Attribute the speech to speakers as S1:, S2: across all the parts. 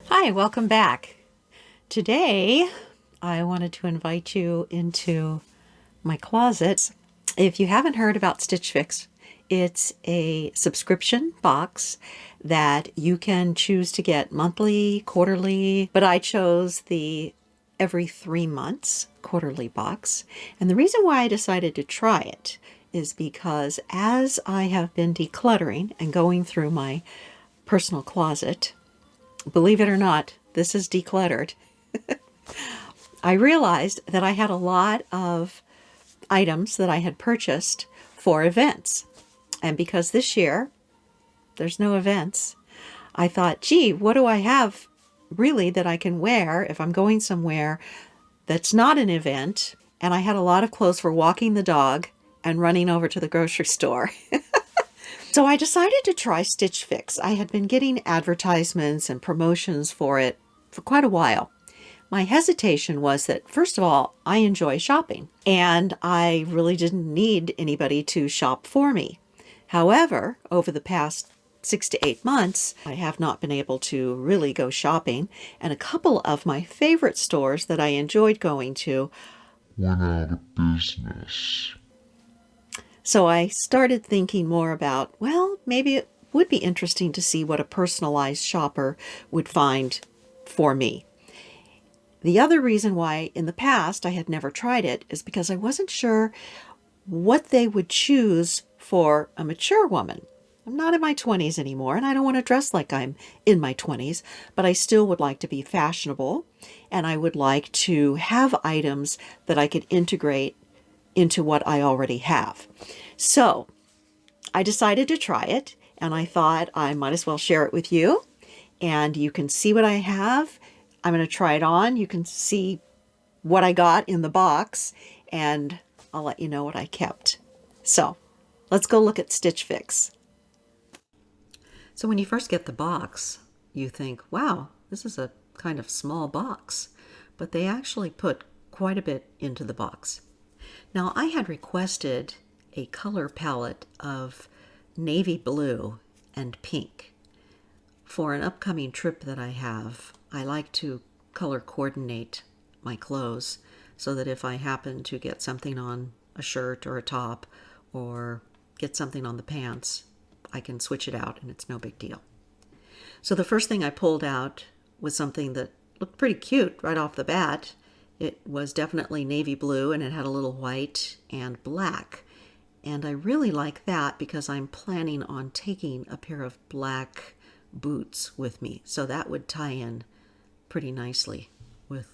S1: Hi, welcome back. Today, I wanted to invite you into my closet. If you haven't heard about Stitch Fix, it's a subscription box that you can choose to get monthly, quarterly, but I chose the every 3 months quarterly box. And the reason why I decided to try it is because as I have been decluttering and going through my personal closet, believe it or not, this is decluttered. I realized that I had a lot of items that I had purchased for events. And because this year there's no events, I thought, gee, what do I have really that I can wear if I'm going somewhere that's not an event? And I had a lot of clothes for walking the dog and running over to the grocery store. So I decided to try Stitch Fix. I had been getting advertisements and promotions for it for quite a while. My hesitation was that, first of all, I enjoy shopping, and I really didn't need anybody to shop for me. However, over the past 6 to 8 months, I have not been able to really go shopping, and a couple of my favorite stores that I enjoyed going to went out of business. So I started thinking more about, well, maybe it would be interesting to see what a personalized shopper would find for me. The other reason why in the past I had never tried it is because I wasn't sure what they would choose for a mature woman. I'm not in my 20s anymore, and I don't want to dress like I'm in my 20s, but I still would like to be fashionable, and I would like to have items that I could integrate into what I already have. So I decided to try it, and I thought I might as well share it with you, and you can see what I have. I'm going to try it on. You can see what I got in the box, and I'll let you know what I kept. So let's go look at Stitch Fix. So when you first get the box, you think, wow, this is a kind of small box, but they actually put quite a bit into the box. Now, I had requested a color palette of navy blue and pink. For an upcoming trip that I have, I like to color coordinate my clothes so that if I happen to get something on a shirt or a top or get something on the pants, I can switch it out and it's no big deal. So the first thing I pulled out was something that looked pretty cute right off the bat. It was definitely navy blue and it had a little white and black. And I really like that because I'm planning on taking a pair of black boots with me. So that would tie in pretty nicely with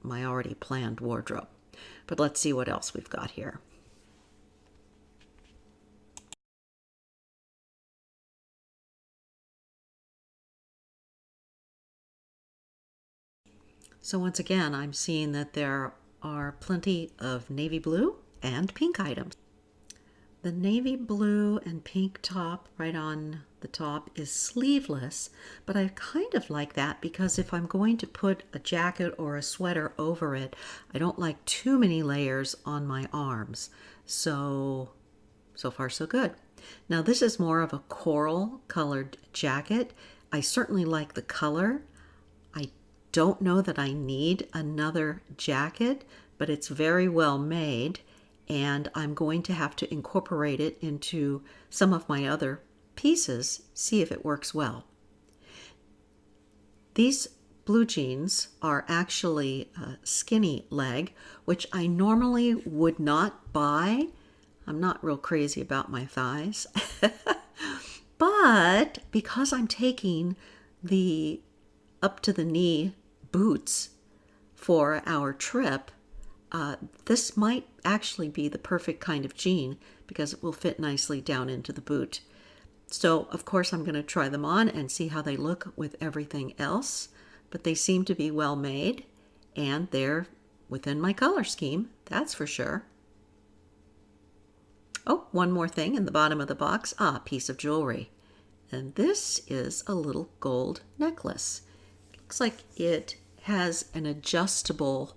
S1: my already planned wardrobe. But let's see what else we've got here. So once again, I'm seeing that there are plenty of navy blue and pink items. The navy blue and pink top right on the top is sleeveless, but I kind of like that because if I'm going to put a jacket or a sweater over it, I don't like too many layers on my arms. So far so good. Now this is more of a coral colored jacket. I certainly like the color. I don't know that I need another jacket, but it's very well made, and I'm going to have to incorporate it into some of my other pieces, see if it works well. These blue jeans are actually skinny leg, which I normally would not buy. I'm not real crazy about my thighs. But because I'm taking the up to the knee boots for our trip, this might actually be the perfect kind of jean because it will fit nicely down into the boot. So, of course, I'm going to try them on and see how they look with everything else, but they seem to be well made and they're within my color scheme, that's for sure. Oh, one more thing in the bottom of the box, a piece of jewelry. And this is a little gold necklace. Looks like it has an adjustable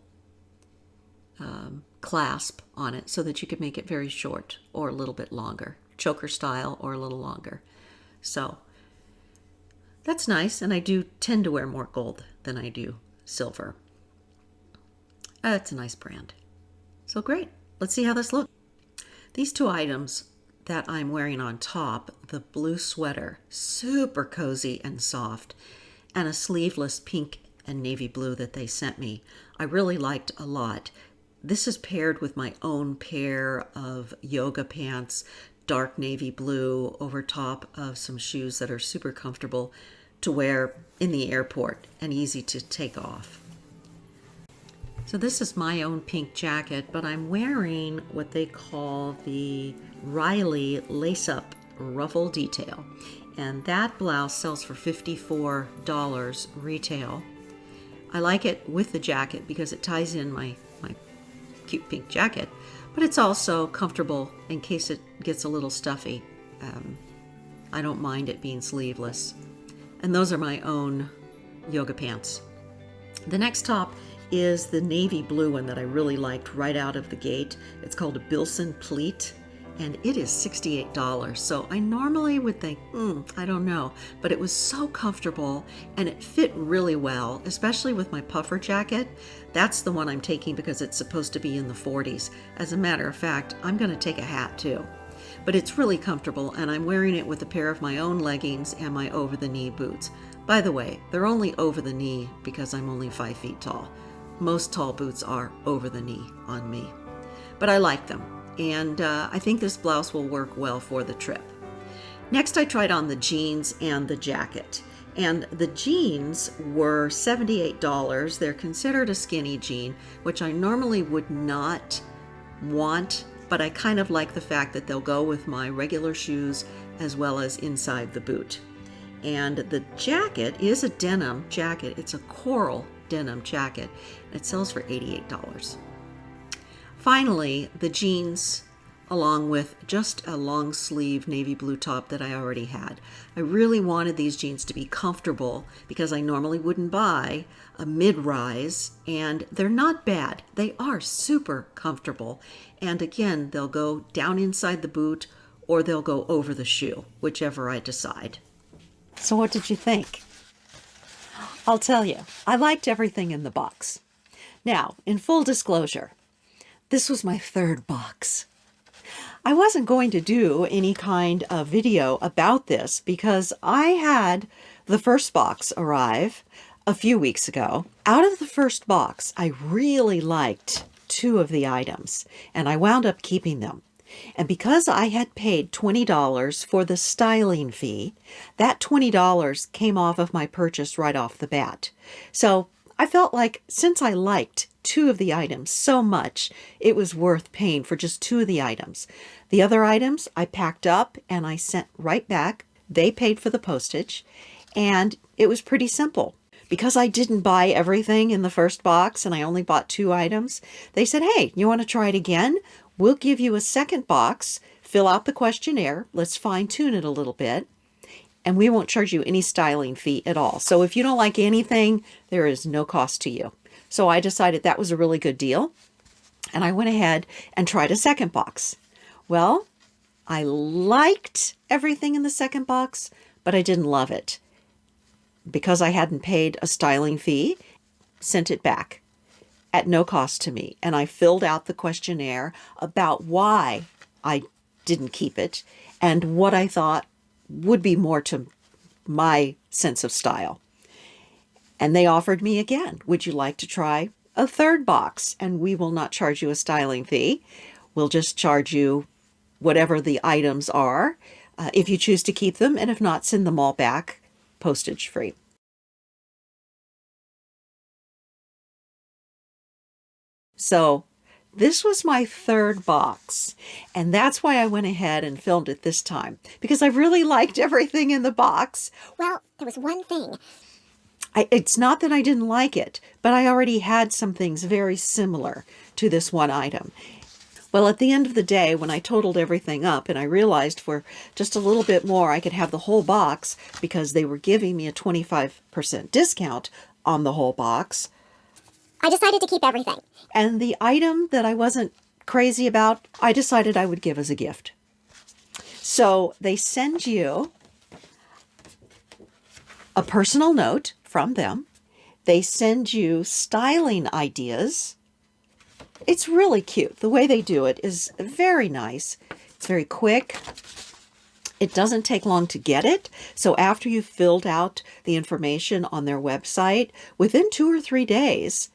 S1: clasp on it so that you could make it very short or a little bit longer, choker style or a little longer. So That's nice, and I do tend to wear more gold than I do silver. It's a nice brand. So great. Let's see how this looks. These two items that I'm wearing on top, the blue sweater, super cozy and soft, and a sleeveless pink and navy blue that they sent me, I really liked a lot. This is paired with my own pair of yoga pants, dark navy blue, over top of some shoes that are super comfortable to wear in the airport and easy to take off. So this is my own pink jacket, but I'm wearing what they call the Riley lace-up ruffle detail. And that blouse sells for $54 retail. I like it with the jacket because it ties in my cute pink jacket, but it's also comfortable in case it gets a little stuffy. I don't mind it being sleeveless. And those are my own yoga pants. The next top is the navy blue one that I really liked right out of the gate. It's called a Bilson pleat, and it is $68. So I normally would think, I don't know, but it was so comfortable and it fit really well, especially with my puffer jacket. That's the one I'm taking because it's supposed to be in the 40s. As a matter of fact, I'm going to take a hat too. But it's really comfortable, and I'm wearing it with a pair of my own leggings and my over-the-knee boots. By the way, they're only over the knee because I'm only 5 feet tall. Most tall boots are over the knee on me. But I like them, and I think this blouse will work well for the trip. Next, I tried on the jeans and the jacket. And the jeans were $78. They're considered a skinny jean, which I normally would not want, but I kind of like the fact that they'll go with my regular shoes as well as inside the boot. And the jacket is a denim jacket. It's a coral denim jacket. It sells for $88. Finally, the jeans, along with just a long sleeve navy blue top that I already had. I really wanted these jeans to be comfortable because I normally wouldn't buy a mid-rise, and they're not bad. They are super comfortable. And again, they'll go down inside the boot or they'll go over the shoe, whichever I decide. So what did you think? I'll tell you, I liked everything in the box. Now, in full disclosure, this was my third box. I wasn't going to do any kind of video about this because I had the first box arrive a few weeks ago. Out of the first box, I really liked 2 of the items, and I wound up keeping them. And because I had paid $20 for the styling fee, that $20 came off of my purchase right off the bat. So I felt like since I liked 2 of the items so much, it was worth paying for just 2 of the items. The other items I packed up and I sent right back. They paid for the postage, and it was pretty simple. Because I didn't buy everything in the first box and I only bought 2 items, they said, hey, you want to try it again? We'll give you a second box, fill out the questionnaire, let's fine-tune it a little bit, and we won't charge you any styling fee at all. So if you don't like anything, there is no cost to you. So I decided that was a really good deal, and I went ahead and tried a second box. Well, I liked everything in the second box, but I didn't love it. Because I hadn't paid a styling fee, sent it back at no cost to me. And I filled out the questionnaire about why I didn't keep it and what I thought would be more to my sense of style. And they offered me again, would you like to try a third box? And we will not charge you a styling fee. We'll just charge you whatever the items are if you choose to keep them. And if not, send them all back postage free. So this was my third box, and that's why I went ahead and filmed it this time, because I really liked everything in the box.
S2: Well, there was one thing.
S1: It's not that I didn't like it, but I already had some things very similar to this one item. Well, at the end of the day, when I totaled everything up and I realized for just a little bit more I could have the whole box because they were giving me a 25% discount on the whole box,
S2: I decided to keep everything.
S1: and the item that I wasn't crazy about, I decided I would give as a gift. So they send you a personal note from them. They send you styling ideas. It's really cute. The way they do it is very nice. It's very quick. It doesn't take long to get it. So after you've filled out the information on their website, within 2 or 3 days,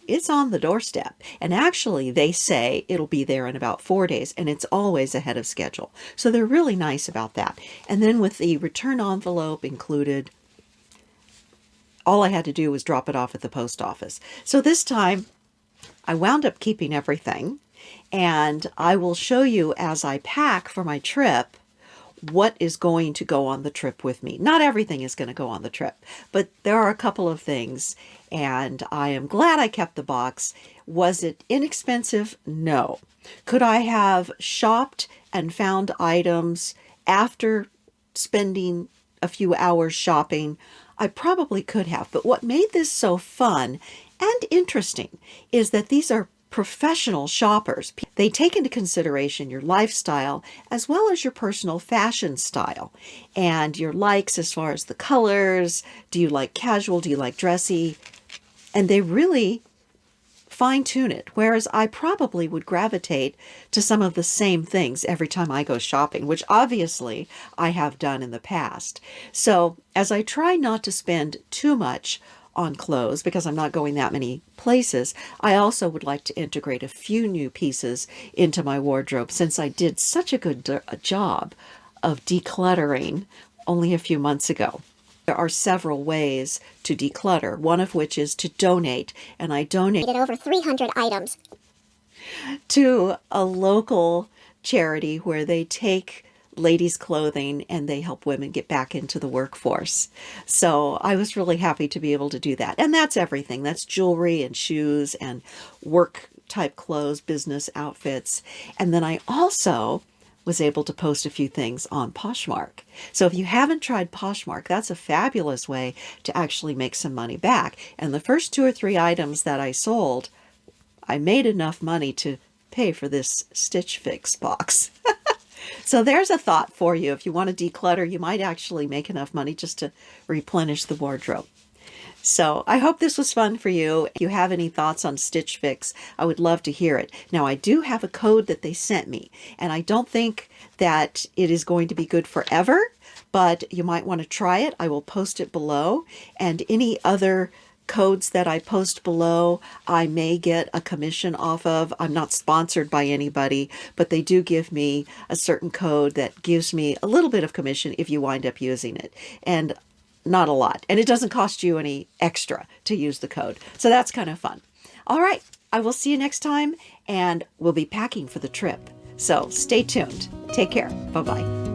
S1: it's on the doorstep. And actually, they say it'll be there in about 4 days, and it's always ahead of schedule. So they're really nice about that. And then with the return envelope included, all I had to do was drop it off at the post office. So this time, I wound up keeping everything, and I will show you as I pack for my trip what is going to go on the trip with me. Not everything is going to go on the trip, but there are a couple of things, and I am glad I kept the box. Was it inexpensive? No. Could I have shopped and found items after spending a few hours shopping? I probably could have, but what made this so fun and interesting is that these are professional shoppers. They take into consideration your lifestyle as well as your personal fashion style and your likes as far as the colors. Do you like casual? Do you like dressy? And they really fine tune it, whereas I probably would gravitate to some of the same things every time I go shopping, which obviously I have done in the past. So as I try not to spend too much on clothes because I'm not going that many places, I also would like to integrate a few new pieces into my wardrobe since I did such a good job of decluttering only a few months ago. There are several ways to declutter, one of which is to donate, and I donated
S2: Over 300 items.
S1: to a local charity where they take ladies' clothing and they help women get back into the workforce. So I was really happy to be able to do that. And that's everything. That's jewelry and shoes and work type clothes, business outfits. And then I also was able to post a few things on Poshmark. So if you haven't tried Poshmark, that's a fabulous way to actually make some money back. And the first 2 or 3 items that I sold, I made enough money to pay for this Stitch Fix box. So there's a thought for you. If you want to declutter, you might actually make enough money just to replenish the wardrobe. So I hope this was fun for you. If you have any thoughts on Stitch Fix, I would love to hear it. Now, I do have a code that they sent me, and I don't think that it is going to be good forever, but you might want to try it. I will post it below, and any other codes that I post below, I may get a commission off of. I'm not sponsored by anybody, but they do give me a certain code that gives me a little bit of commission if you wind up using it. And not a lot. And it doesn't cost you any extra to use the code. So that's kind of fun. All right. I will see you next time, and we'll be packing for the trip. So stay tuned. Take care. Bye-bye.